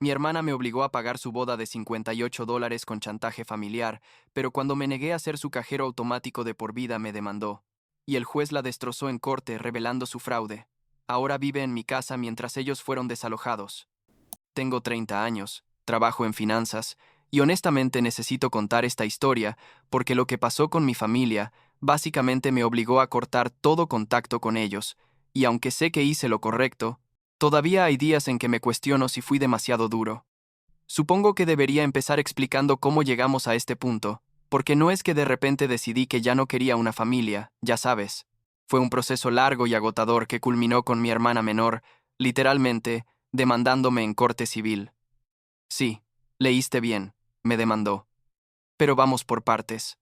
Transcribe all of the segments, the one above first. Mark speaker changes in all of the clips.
Speaker 1: Mi hermana me obligó a pagar su boda de $58 con chantaje familiar, pero cuando me negué a ser su cajero automático de por vida me demandó. Y el juez la destrozó en corte revelando su fraude. Ahora vive en mi casa mientras ellos fueron desalojados. Tengo 30 años, trabajo en finanzas, y honestamente necesito contar esta historia porque lo que pasó con mi familia básicamente me obligó a cortar todo contacto con ellos, y aunque sé que hice lo correcto, todavía hay días en que me cuestiono si fui demasiado duro. Supongo que debería empezar explicando cómo llegamos a este punto, porque no es que de repente decidí que ya no quería una familia, ya sabes. Fue un proceso largo y agotador que culminó con mi hermana menor, literalmente, demandándome en corte civil. Sí, leíste bien, me demandó. Pero vamos por partes.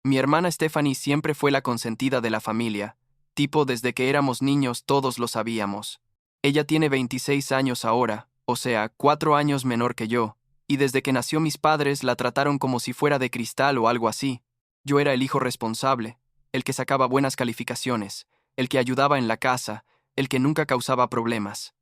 Speaker 1: Mi hermana Stephanie siempre fue la consentida de la familia, tipo desde que éramos niños todos lo sabíamos. Ella tiene 26 años ahora, o sea, 4 años menor que yo, y desde que nació mis padres la trataron como si fuera de cristal o algo así. Yo era el hijo responsable, el que sacaba buenas calificaciones, el que ayudaba en la casa, el que nunca causaba problemas.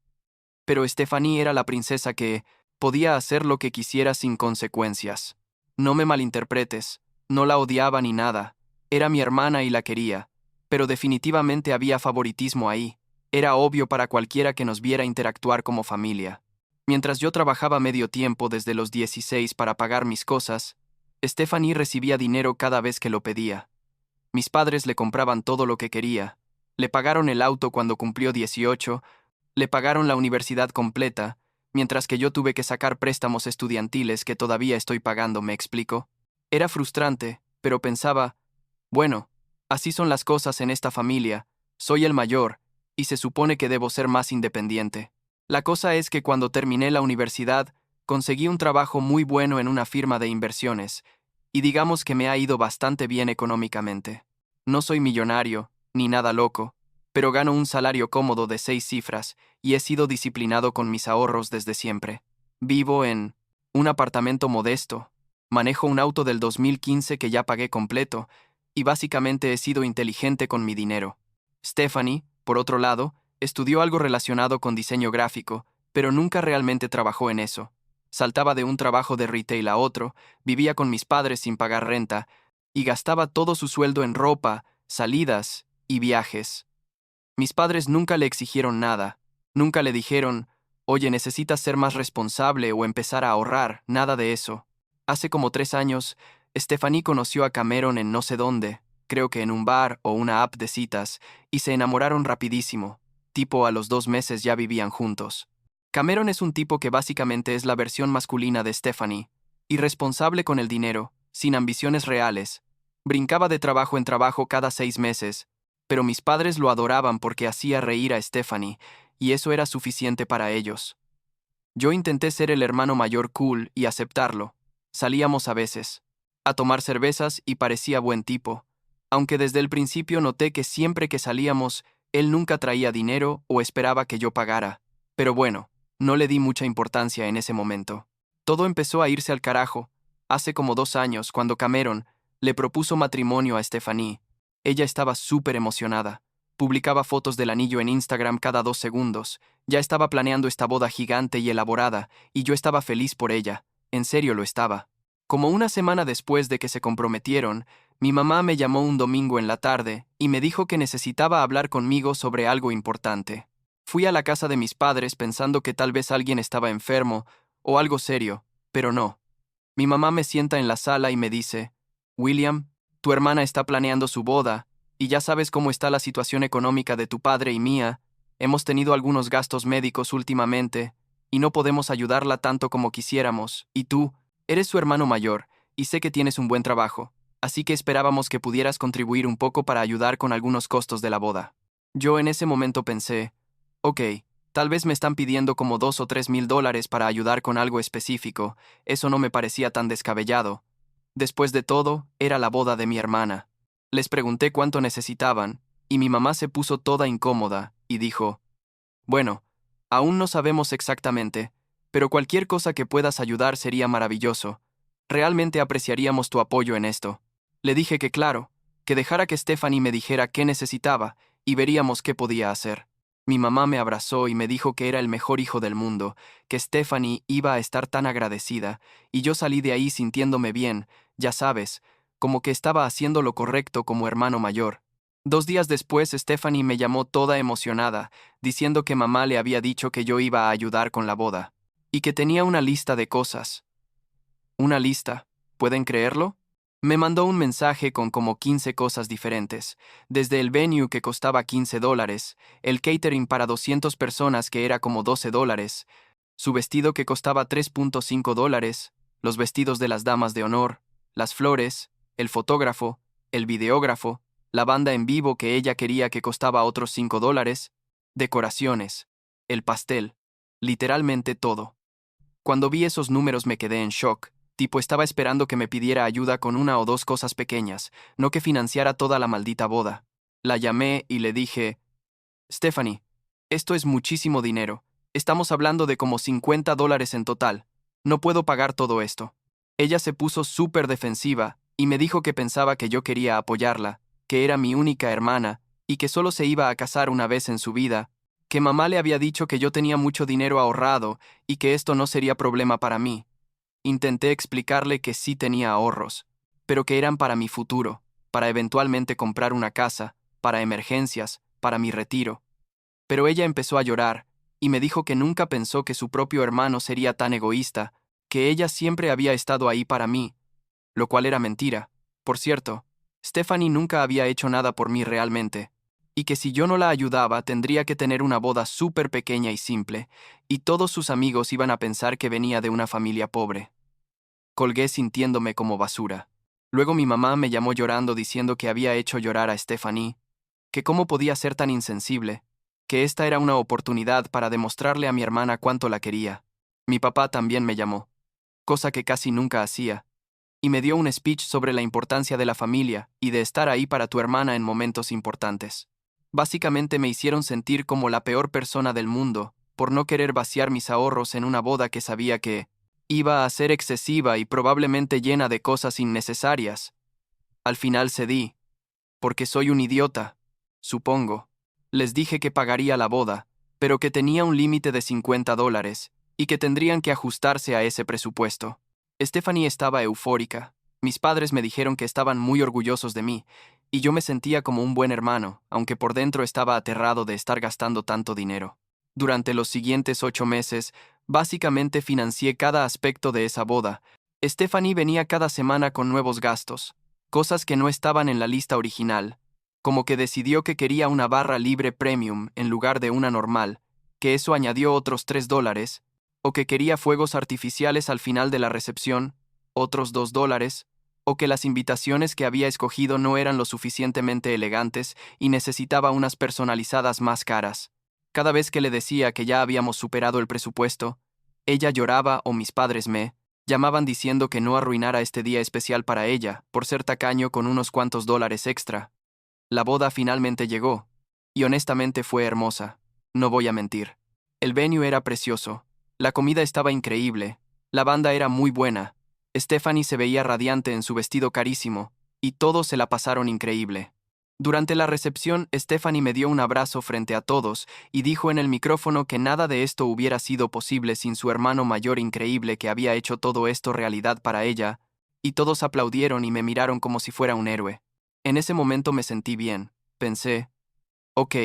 Speaker 1: Pero Stephanie era la princesa que podía hacer lo que quisiera sin consecuencias. No me malinterpretes, no la odiaba ni nada, era mi hermana y la quería, pero definitivamente había favoritismo ahí, era obvio para cualquiera que nos viera interactuar como familia. Mientras yo trabajaba medio tiempo desde los 16 para pagar mis cosas, Stephanie recibía dinero cada vez que lo pedía. Mis padres le compraban todo lo que quería, le pagaron el auto cuando cumplió 18, le pagaron la universidad completa, mientras que yo tuve que sacar préstamos estudiantiles que todavía estoy pagando, ¿me explico? Era frustrante, pero pensaba, bueno, así son las cosas en esta familia, soy el mayor, y se supone que debo ser más independiente. La cosa es que cuando terminé la universidad, conseguí un trabajo muy bueno en una firma de inversiones, y digamos que me ha ido bastante bien económicamente. No soy millonario, ni nada loco, pero gano un salario cómodo de 6 cifras, y he sido disciplinado con mis ahorros desde siempre. Vivo en un apartamento modesto, manejo un auto del 2015 que ya pagué completo, y básicamente he sido inteligente con mi dinero. Stephanie, por otro lado, estudió algo relacionado con diseño gráfico, pero nunca realmente trabajó en eso. Saltaba de un trabajo de retail a otro, vivía con mis padres sin pagar renta, y gastaba todo su sueldo en ropa, salidas y viajes. Mis padres nunca le exigieron nada, nunca le dijeron, oye, necesitas ser más responsable o empezar a ahorrar, nada de eso. Hace como 3 años, Stephanie conoció a Cameron en no sé dónde, creo que en un bar o una app de citas, y se enamoraron rapidísimo, tipo a los 2 meses ya vivían juntos. Cameron es un tipo que básicamente es la versión masculina de Stephanie, irresponsable con el dinero, sin ambiciones reales, brincaba de trabajo en trabajo cada 6 meses, pero mis padres lo adoraban porque hacía reír a Stephanie, y eso era suficiente para ellos. Yo intenté ser el hermano mayor cool y aceptarlo. Salíamos a veces, a tomar cervezas y parecía buen tipo, aunque desde el principio noté que siempre que salíamos, él nunca traía dinero o esperaba que yo pagara. Pero bueno, no le di mucha importancia en ese momento. Todo empezó a irse al carajo, hace como 2 años, cuando Cameron le propuso matrimonio a Stephanie. Ella estaba súper emocionada. Publicaba fotos del anillo en Instagram cada 2 segundos. Ya estaba planeando esta boda gigante y elaborada, y yo estaba feliz por ella. En serio lo estaba. Como una semana después de que se comprometieron, mi mamá me llamó un domingo en la tarde y me dijo que necesitaba hablar conmigo sobre algo importante. Fui a la casa de mis padres pensando que tal vez alguien estaba enfermo o algo serio, pero no. Mi mamá me sienta en la sala y me dice, William, tu hermana está planeando su boda, y ya sabes cómo está la situación económica de tu padre y mía. Hemos tenido algunos gastos médicos últimamente, y no podemos ayudarla tanto como quisiéramos, y tú, eres su hermano mayor, y sé que tienes un buen trabajo, así que esperábamos que pudieras contribuir un poco para ayudar con algunos costos de la boda. Yo en ese momento pensé, ok, tal vez me están pidiendo como $2 o $3 mil para ayudar con algo específico, eso no me parecía tan descabellado. Después de todo, era la boda de mi hermana. Les pregunté cuánto necesitaban, y mi mamá se puso toda incómoda, y dijo, bueno, aún no sabemos exactamente, pero cualquier cosa que puedas ayudar sería maravilloso. Realmente apreciaríamos tu apoyo en esto. Le dije que claro, que dejara que Stephanie me dijera qué necesitaba, y veríamos qué podía hacer. Mi mamá me abrazó y me dijo que era el mejor hijo del mundo, que Stephanie iba a estar tan agradecida, y yo salí de ahí sintiéndome bien, ya sabes, como que estaba haciendo lo correcto como hermano mayor. 2 días después, Stephanie me llamó toda emocionada, diciendo que mamá le había dicho que yo iba a ayudar con la boda, y que tenía una lista de cosas. Una lista, ¿pueden creerlo? Me mandó un mensaje con como 15 cosas diferentes, desde el venue que costaba $15, el catering para 200 personas que era como $12, su vestido que costaba $3.5, los vestidos de las damas de honor, las flores, el fotógrafo, el videógrafo, la banda en vivo que ella quería que costaba otros $5, decoraciones, el pastel, literalmente todo. Cuando vi esos números me quedé en shock. Tipo, estaba esperando que me pidiera ayuda con una o dos cosas pequeñas, no que financiara toda la maldita boda. La llamé y le dije, Stephanie, esto es muchísimo dinero. Estamos hablando de como $50 en total. No puedo pagar todo esto. Ella se puso súper defensiva y me dijo que pensaba que yo quería apoyarla, que era mi única hermana y que solo se iba a casar una vez en su vida, que mamá le había dicho que yo tenía mucho dinero ahorrado y que esto no sería problema para mí. Intenté explicarle que sí tenía ahorros, pero que eran para mi futuro, para eventualmente comprar una casa, para emergencias, para mi retiro. Pero ella empezó a llorar, y me dijo que nunca pensó que su propio hermano sería tan egoísta, que ella siempre había estado ahí para mí, lo cual era mentira. Por cierto, Stephanie nunca había hecho nada por mí realmente, y que si yo no la ayudaba tendría que tener una boda súper pequeña y simple, y todos sus amigos iban a pensar que venía de una familia pobre. Colgué sintiéndome como basura. Luego mi mamá me llamó llorando diciendo que había hecho llorar a Stephanie, que cómo podía ser tan insensible, que esta era una oportunidad para demostrarle a mi hermana cuánto la quería. Mi papá también me llamó, cosa que casi nunca hacía, y me dio un speech sobre la importancia de la familia y de estar ahí para tu hermana en momentos importantes. Básicamente me hicieron sentir como la peor persona del mundo, por no querer vaciar mis ahorros en una boda que sabía que iba a ser excesiva y probablemente llena de cosas innecesarias. Al final cedí, porque soy un idiota, supongo. Les dije que pagaría la boda, pero que tenía un límite de $50 y que tendrían que ajustarse a ese presupuesto. Stephanie estaba eufórica. Mis padres me dijeron que estaban muy orgullosos de mí, y yo me sentía como un buen hermano, aunque por dentro estaba aterrado de estar gastando tanto dinero. Durante los siguientes 8 meses, básicamente financié cada aspecto de esa boda. Stephanie venía cada semana con nuevos gastos, cosas que no estaban en la lista original, como que decidió que quería una barra libre premium en lugar de una normal, que eso añadió otros $3, o que quería fuegos artificiales al final de la recepción, otros $2, o que las invitaciones que había escogido no eran lo suficientemente elegantes y necesitaba unas personalizadas más caras. Cada vez que le decía que ya habíamos superado el presupuesto, ella lloraba o mis padres me llamaban diciendo que no arruinara este día especial para ella por ser tacaño con unos cuantos dólares extra. La boda finalmente llegó, y honestamente fue hermosa, no voy a mentir. El venue era precioso, la comida estaba increíble, la banda era muy buena, Stephanie se veía radiante en su vestido carísimo, y todos se la pasaron increíble. Durante la recepción, Stephanie me dio un abrazo frente a todos y dijo en el micrófono que nada de esto hubiera sido posible sin su hermano mayor increíble que había hecho todo esto realidad para ella, y todos aplaudieron y me miraron como si fuera un héroe. En ese momento me sentí bien, pensé, ok,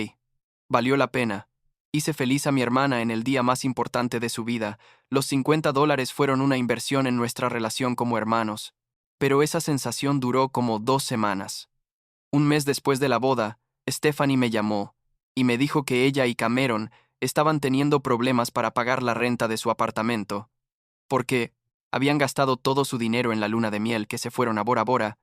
Speaker 1: valió la pena. Hice feliz a mi hermana en el día más importante de su vida. Los $50 fueron una inversión en nuestra relación como hermanos. Pero esa sensación duró como 2 semanas. Un mes después de la boda, Stephanie me llamó y me dijo que ella y Cameron estaban teniendo problemas para pagar la renta de su apartamento, porque habían gastado todo su dinero en la luna de miel que se fueron a Bora Bora,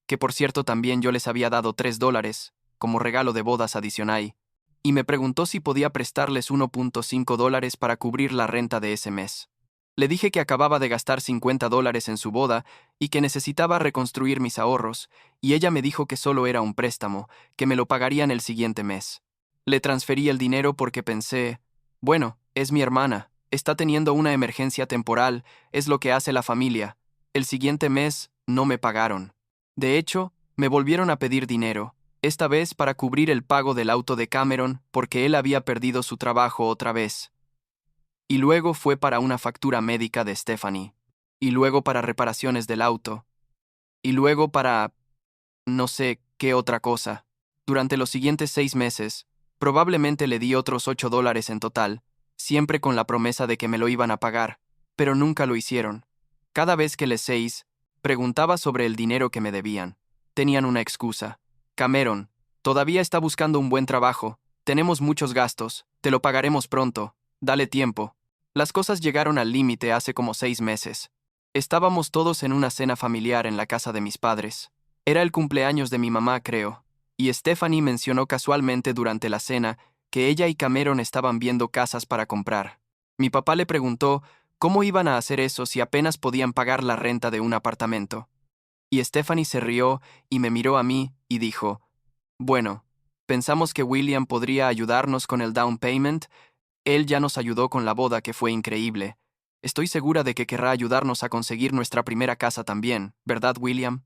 Speaker 1: que por cierto también yo les había dado $3 como regalo de bodas adicional, y me preguntó si podía prestarles $1.5 para cubrir la renta de ese mes. Le dije que acababa de gastar $50 en su boda y que necesitaba reconstruir mis ahorros, y ella me dijo que solo era un préstamo, que me lo pagarían el siguiente mes. Le transferí el dinero porque pensé, bueno, es mi hermana, está teniendo una emergencia temporal, es lo que hace la familia. El siguiente mes no me pagaron. De hecho, me volvieron a pedir dinero, esta vez para cubrir el pago del auto de Cameron porque él había perdido su trabajo otra vez. Y luego fue para una factura médica de Stephanie. Y luego para reparaciones del auto. Y luego para no sé qué otra cosa. Durante los siguientes 6 meses, probablemente le di otros $8 en total, siempre con la promesa de que me lo iban a pagar, pero nunca lo hicieron. Cada vez que les preguntaba sobre el dinero que me debían. Tenían una excusa. Cameron, todavía está buscando un buen trabajo, tenemos muchos gastos, te lo pagaremos pronto, dale tiempo. Las cosas llegaron al límite hace como 6 meses. Estábamos todos en una cena familiar en la casa de mis padres. Era el cumpleaños de mi mamá, creo, y Stephanie mencionó casualmente durante la cena que ella y Cameron estaban viendo casas para comprar. Mi papá le preguntó cómo iban a hacer eso si apenas podían pagar la renta de un apartamento. Y Stephanie se rió y me miró a mí y dijo, bueno, pensamos que William podría ayudarnos con el down payment. Él ya nos ayudó con la boda que fue increíble. Estoy segura de que querrá ayudarnos a conseguir nuestra primera casa también, ¿verdad, William?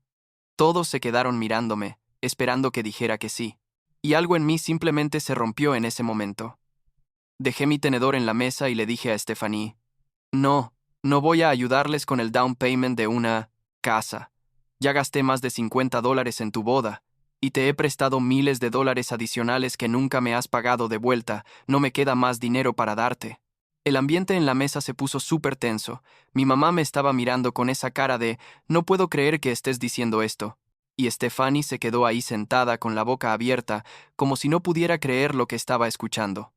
Speaker 1: Todos se quedaron mirándome, esperando que dijera que sí. Y algo en mí simplemente se rompió en ese momento. Dejé mi tenedor en la mesa y le dije a Stephanie, no, no voy a ayudarles con el down payment de una casa. Ya gasté más de $50 en tu boda, y te he prestado miles de dólares adicionales que nunca me has pagado de vuelta, no me queda más dinero para darte. El ambiente en la mesa se puso súper tenso. Mi mamá me estaba mirando con esa cara de, no puedo creer que estés diciendo esto. Y Stephanie se quedó ahí sentada con la boca abierta, como si no pudiera creer lo que estaba escuchando.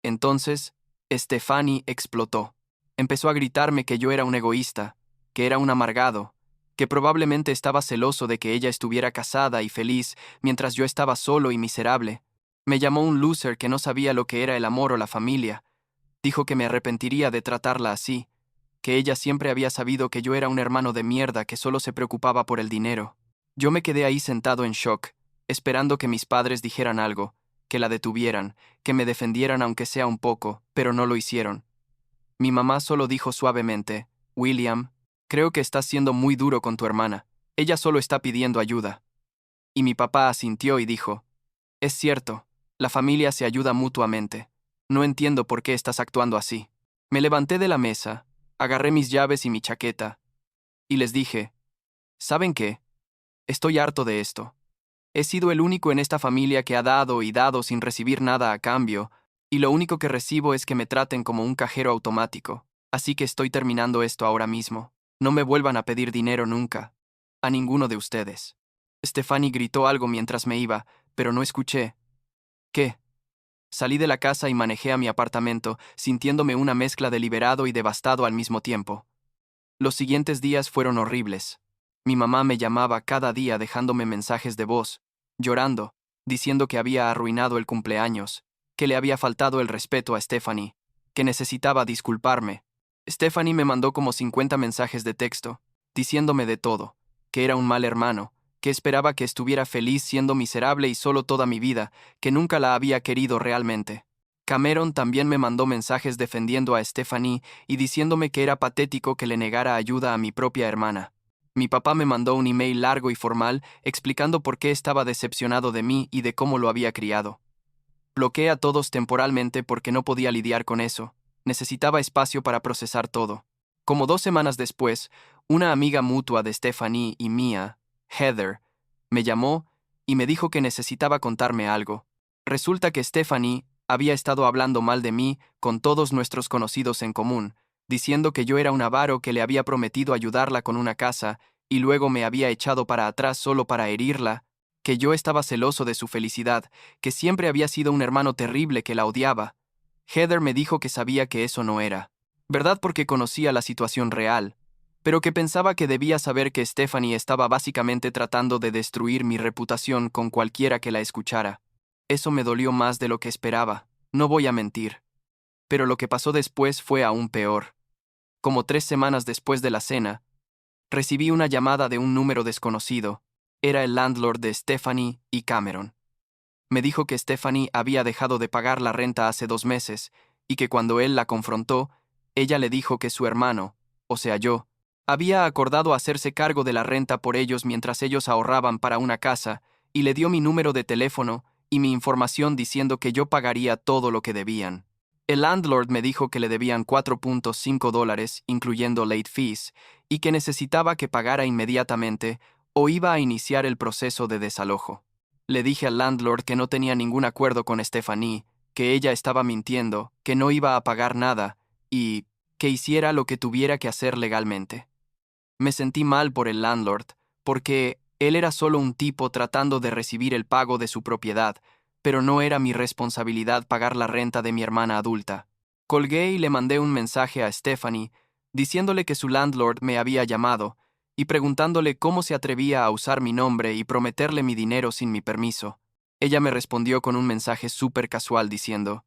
Speaker 1: Entonces, Stephanie explotó. Empezó a gritarme que yo era un egoísta, que era un amargado, que probablemente estaba celoso de que ella estuviera casada y feliz mientras yo estaba solo y miserable. Me llamó un loser que no sabía lo que era el amor o la familia. Dijo que me arrepentiría de tratarla así, que ella siempre había sabido que yo era un hermano de mierda que solo se preocupaba por el dinero. Yo me quedé ahí sentado en shock, esperando que mis padres dijeran algo, que la detuvieran, que me defendieran aunque sea un poco, pero no lo hicieron. Mi mamá solo dijo suavemente, William, creo que estás siendo muy duro con tu hermana. Ella solo está pidiendo ayuda. Y mi papá asintió y dijo, es cierto, la familia se ayuda mutuamente. No entiendo por qué estás actuando así. Me levanté de la mesa, agarré mis llaves y mi chaqueta, y les dije, ¿saben qué? Estoy harto de esto. He sido el único en esta familia que ha dado y dado sin recibir nada a cambio, y lo único que recibo es que me traten como un cajero automático. Así que estoy terminando esto ahora mismo. No me vuelvan a pedir dinero nunca. A ninguno de ustedes. Stephanie gritó algo mientras me iba, pero no escuché. ¿Qué? Salí de la casa y manejé a mi apartamento, sintiéndome una mezcla de liberado y devastado al mismo tiempo. Los siguientes días fueron horribles. Mi mamá me llamaba cada día dejándome mensajes de voz, llorando, diciendo que había arruinado el cumpleaños, que le había faltado el respeto a Stephanie, que necesitaba disculparme. Stephanie me mandó como 50 mensajes de texto, diciéndome de todo, que era un mal hermano, que esperaba que estuviera feliz siendo miserable y solo toda mi vida, que nunca la había querido realmente. Cameron también me mandó mensajes defendiendo a Stephanie y diciéndome que era patético que le negara ayuda a mi propia hermana. Mi papá me mandó un email largo y formal explicando por qué estaba decepcionado de mí y de cómo lo había criado. Bloqueé a todos temporalmente porque no podía lidiar con eso. Necesitaba espacio para procesar todo. Como 2 semanas después, una amiga mutua de Stephanie y mía, Heather, me llamó y me dijo que necesitaba contarme algo. Resulta que Stephanie había estado hablando mal de mí con todos nuestros conocidos en común, diciendo que yo era un avaro que le había prometido ayudarla con una casa y luego me había echado para atrás solo para herirla, que yo estaba celoso de su felicidad, que siempre había sido un hermano terrible que la odiaba. Heather me dijo que sabía que eso no era verdad porque conocía la situación real, pero que pensaba que debía saber que Stephanie estaba básicamente tratando de destruir mi reputación con cualquiera que la escuchara. Eso me dolió más de lo que esperaba, no voy a mentir. Pero lo que pasó después fue aún peor. Como 3 semanas después de la cena, recibí una llamada de un número desconocido. Era el landlord de Stephanie y Cameron. Me dijo que Stephanie había dejado de pagar la renta hace 2 meses y que cuando él la confrontó, ella le dijo que su hermano, o sea yo, había acordado hacerse cargo de la renta por ellos mientras ellos ahorraban para una casa y le dio mi número de teléfono y mi información diciendo que yo pagaría todo lo que debían. El landlord me dijo que le debían $4.5, incluyendo late fees, y que necesitaba que pagara inmediatamente o iba a iniciar el proceso de desalojo. Le dije al landlord que no tenía ningún acuerdo con Stephanie, que ella estaba mintiendo, que no iba a pagar nada y que hiciera lo que tuviera que hacer legalmente. Me sentí mal por el landlord, porque él era solo un tipo tratando de recibir el pago de su propiedad, pero no era mi responsabilidad pagar la renta de mi hermana adulta. Colgué y le mandé un mensaje a Stephanie, diciéndole que su landlord me había llamado, y preguntándole cómo se atrevía a usar mi nombre y prometerle mi dinero sin mi permiso. Ella me respondió con un mensaje súper casual diciendo: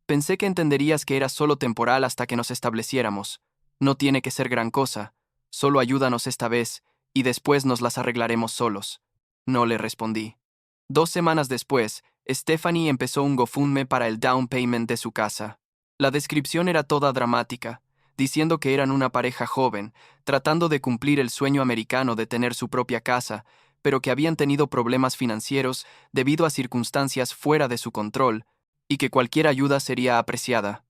Speaker 1: «Pensé que entenderías que era solo temporal hasta que nos estableciéramos. No tiene que ser gran cosa. Solo ayúdanos esta vez, y después nos las arreglaremos solos». No le respondí. 2 semanas después, Stephanie empezó un GoFundMe para el down payment de su casa. La descripción era toda dramática, diciendo que eran una pareja joven, tratando de cumplir el sueño americano de tener su propia casa, pero que habían tenido problemas financieros debido a circunstancias fuera de su control, y que cualquier ayuda sería apreciada.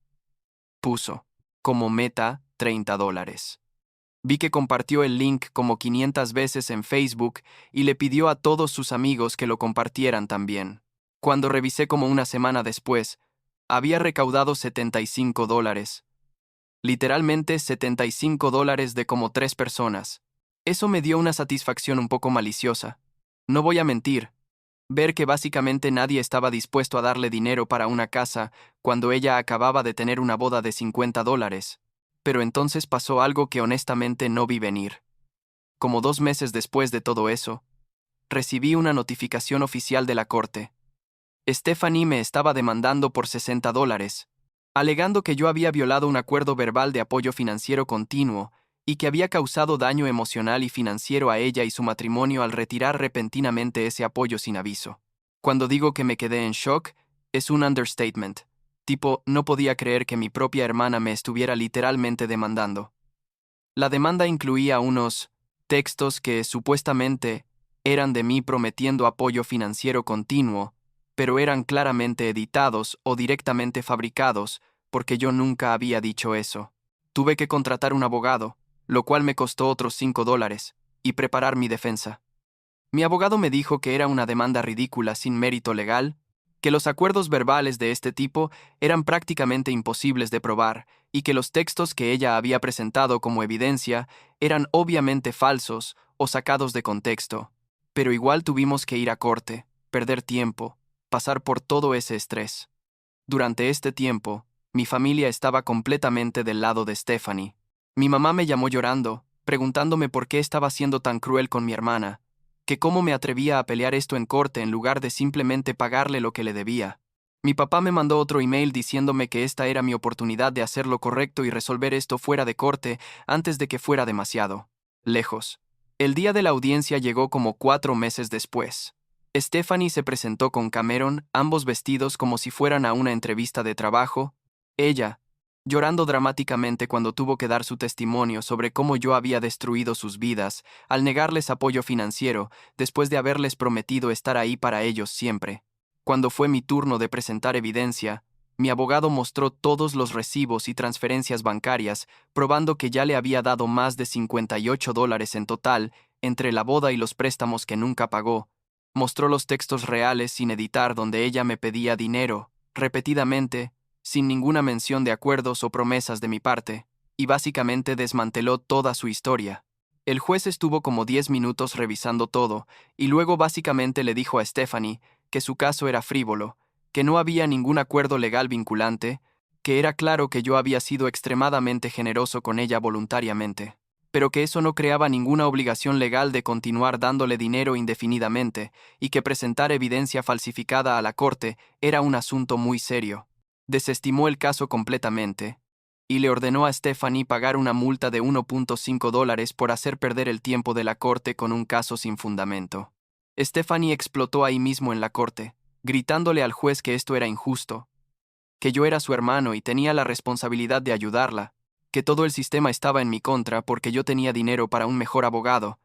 Speaker 1: Puso, como meta, $30. Vi que compartió el link como 500 veces en Facebook y le pidió a todos sus amigos que lo compartieran también. Cuando revisé como una semana después, había recaudado $75. Literalmente $75 de como 3 personas. Eso me dio una satisfacción un poco maliciosa. No voy a mentir. Ver que básicamente nadie estaba dispuesto a darle dinero para una casa cuando ella acababa de tener una boda de $50. Pero entonces pasó algo que honestamente no vi venir. Como 2 meses después de todo eso, recibí una notificación oficial de la corte. Stephanie me estaba demandando por $60, alegando que yo había violado un acuerdo verbal de apoyo financiero continuo y que había causado daño emocional y financiero a ella y su matrimonio al retirar repentinamente ese apoyo sin aviso. Cuando digo que me quedé en shock, es un understatement. Tipo, no podía creer que mi propia hermana me estuviera literalmente demandando. La demanda incluía unos textos que supuestamente eran de mí prometiendo apoyo financiero continuo, pero eran claramente editados o directamente fabricados, porque yo nunca había dicho eso. Tuve que contratar un abogado, lo cual me costó otros $5, y preparar mi defensa. Mi abogado me dijo que era una demanda ridícula sin mérito legal, que los acuerdos verbales de este tipo eran prácticamente imposibles de probar y que los textos que ella había presentado como evidencia eran obviamente falsos o sacados de contexto. Pero igual tuvimos que ir a corte, perder tiempo, pasar por todo ese estrés. Durante este tiempo, mi familia estaba completamente del lado de Stephanie. Mi mamá me llamó llorando, preguntándome por qué estaba siendo tan cruel con mi hermana, que cómo me atrevía a pelear esto en corte en lugar de simplemente pagarle lo que le debía. Mi papá me mandó otro email diciéndome que esta era mi oportunidad de hacer lo correcto y resolver esto fuera de corte antes de que fuera demasiado lejos. El día de la audiencia llegó como 4 meses después. Stephanie se presentó con Cameron, ambos vestidos como si fueran a una entrevista de trabajo, ella, llorando dramáticamente cuando tuvo que dar su testimonio sobre cómo yo había destruido sus vidas al negarles apoyo financiero después de haberles prometido estar ahí para ellos siempre. Cuando fue mi turno de presentar evidencia, mi abogado mostró todos los recibos y transferencias bancarias, probando que ya le había dado más de $58 en total entre la boda y los préstamos que nunca pagó. Mostró los textos reales sin editar donde ella me pedía dinero, repetidamente, sin ninguna mención de acuerdos o promesas de mi parte, y básicamente desmanteló toda su historia. El juez estuvo como 10 minutos revisando todo, y luego básicamente le dijo a Stephanie que su caso era frívolo, que no había ningún acuerdo legal vinculante, que era claro que yo había sido extremadamente generoso con ella voluntariamente, pero que eso no creaba ninguna obligación legal de continuar dándole dinero indefinidamente, y que presentar evidencia falsificada a la corte era un asunto muy serio. Desestimó el caso completamente y le ordenó a Stephanie pagar una multa de $1.5 por hacer perder el tiempo de la corte con un caso sin fundamento. Stephanie explotó ahí mismo en la corte, gritándole al juez que esto era injusto, que yo era su hermano y tenía la responsabilidad de ayudarla, que todo el sistema estaba en mi contra porque yo tenía dinero para un mejor abogado.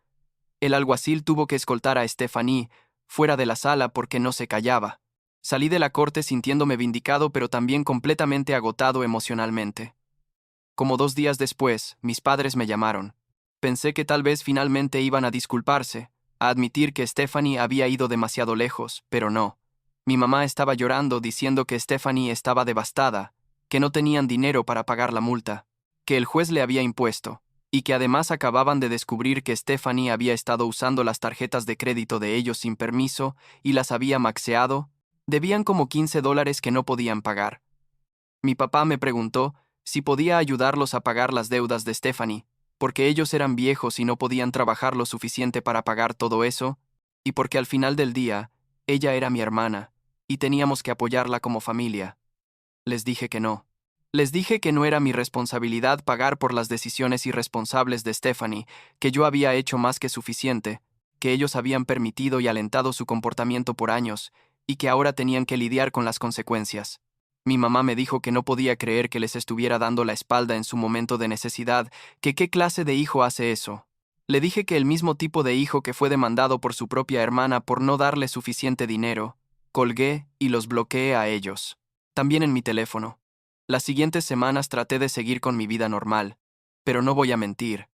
Speaker 1: El alguacil tuvo que escoltar a Stephanie fuera de la sala porque no se callaba. Salí de la corte sintiéndome vindicado pero también completamente agotado emocionalmente. Como 2 días después, mis padres me llamaron. Pensé que tal vez finalmente iban a disculparse, a admitir que Stephanie había ido demasiado lejos, pero no. Mi mamá estaba llorando diciendo que Stephanie estaba devastada, que no tenían dinero para pagar la multa, que el juez le había impuesto, y que además acababan de descubrir que Stephanie había estado usando las tarjetas de crédito de ellos sin permiso y las había maxeado. Debían como $15 que no podían pagar. Mi papá me preguntó si podía ayudarlos a pagar las deudas de Stephanie, porque ellos eran viejos y no podían trabajar lo suficiente para pagar todo eso, y porque al final del día, ella era mi hermana, y teníamos que apoyarla como familia. Les dije que no. Les dije que no era mi responsabilidad pagar por las decisiones irresponsables de Stephanie, que yo había hecho más que suficiente, que ellos habían permitido y alentado su comportamiento por años, y que ahora tenían que lidiar con las consecuencias. Mi mamá me dijo que no podía creer que les estuviera dando la espalda en su momento de necesidad, que qué clase de hijo hace eso. Le dije que el mismo tipo de hijo que fue demandado por su propia hermana por no darle suficiente dinero. Colgué y los bloqueé a ellos. También en mi teléfono. Las siguientes semanas traté de seguir con mi vida normal, pero no voy a mentir.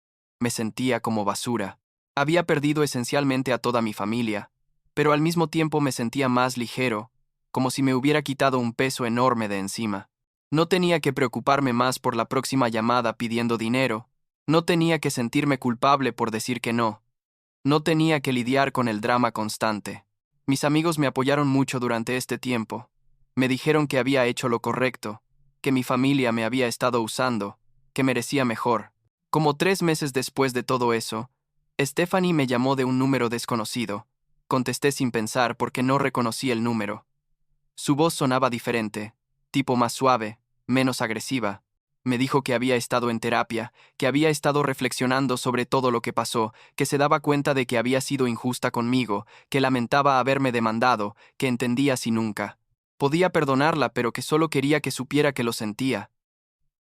Speaker 1: Me sentía como basura. Había perdido esencialmente a toda mi familia, pero al mismo tiempo me sentía más ligero, como si me hubiera quitado un peso enorme de encima. No tenía que preocuparme más por la próxima llamada pidiendo dinero. No tenía que sentirme culpable por decir que no. No tenía que lidiar con el drama constante. Mis amigos me apoyaron mucho durante este tiempo. Me dijeron que había hecho lo correcto, que mi familia me había estado usando, que merecía mejor. Como 3 meses después de todo eso, Stephanie me llamó de un número desconocido. Contesté sin pensar porque no reconocí el número. Su voz sonaba diferente, tipo más suave, menos agresiva. Me dijo que había estado en terapia, que había estado reflexionando sobre todo lo que pasó, que se daba cuenta de que había sido injusta conmigo, que lamentaba haberme demandado, que entendía si nunca podía perdonarla, pero que solo quería que supiera que lo sentía.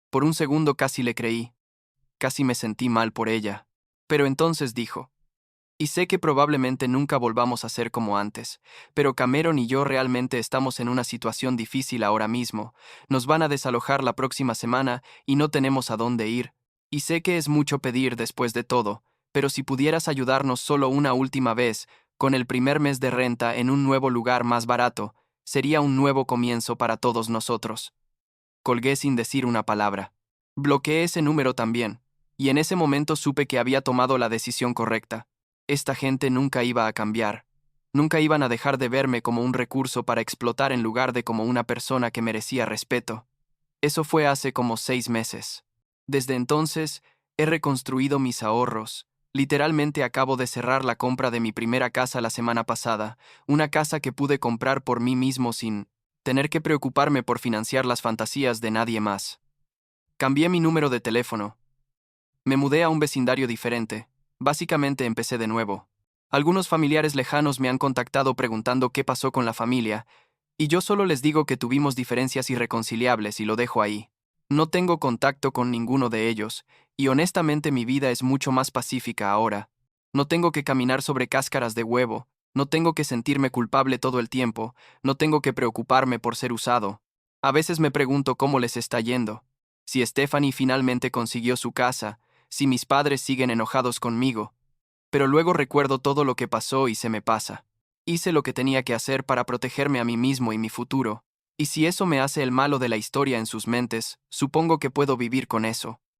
Speaker 1: Por un segundo casi le creí. Casi me sentí mal por ella. Pero entonces dijo: y sé que probablemente nunca volvamos a ser como antes, pero Cameron y yo realmente estamos en una situación difícil ahora mismo. Nos van a desalojar la próxima semana y no tenemos a dónde ir. Y sé que es mucho pedir después de todo, pero si pudieras ayudarnos solo una última vez, con el primer mes de renta en un nuevo lugar más barato, sería un nuevo comienzo para todos nosotros. Colgué sin decir una palabra. Bloqueé ese número también, y en ese momento supe que había tomado la decisión correcta. Esta gente nunca iba a cambiar. Nunca iban a dejar de verme como un recurso para explotar en lugar de como una persona que merecía respeto. Eso fue hace como 6 meses. Desde entonces, he reconstruido mis ahorros. Literalmente acabo de cerrar la compra de mi primera casa la semana pasada, una casa que pude comprar por mí mismo sin tener que preocuparme por financiar las fantasías de nadie más. Cambié mi número de teléfono. Me mudé a un vecindario diferente. Básicamente empecé de nuevo. Algunos familiares lejanos me han contactado preguntando qué pasó con la familia, y yo solo les digo que tuvimos diferencias irreconciliables y lo dejo ahí. No tengo contacto con ninguno de ellos, y honestamente mi vida es mucho más pacífica ahora. No tengo que caminar sobre cáscaras de huevo, no tengo que sentirme culpable todo el tiempo, no tengo que preocuparme por ser usado. A veces me pregunto cómo les está yendo. Si Stephanie finalmente consiguió su casa, si mis padres siguen enojados conmigo. Pero luego recuerdo todo lo que pasó y se me pasa. Hice lo que tenía que hacer para protegerme a mí mismo y mi futuro, y si eso me hace el malo de la historia en sus mentes, supongo que puedo vivir con eso.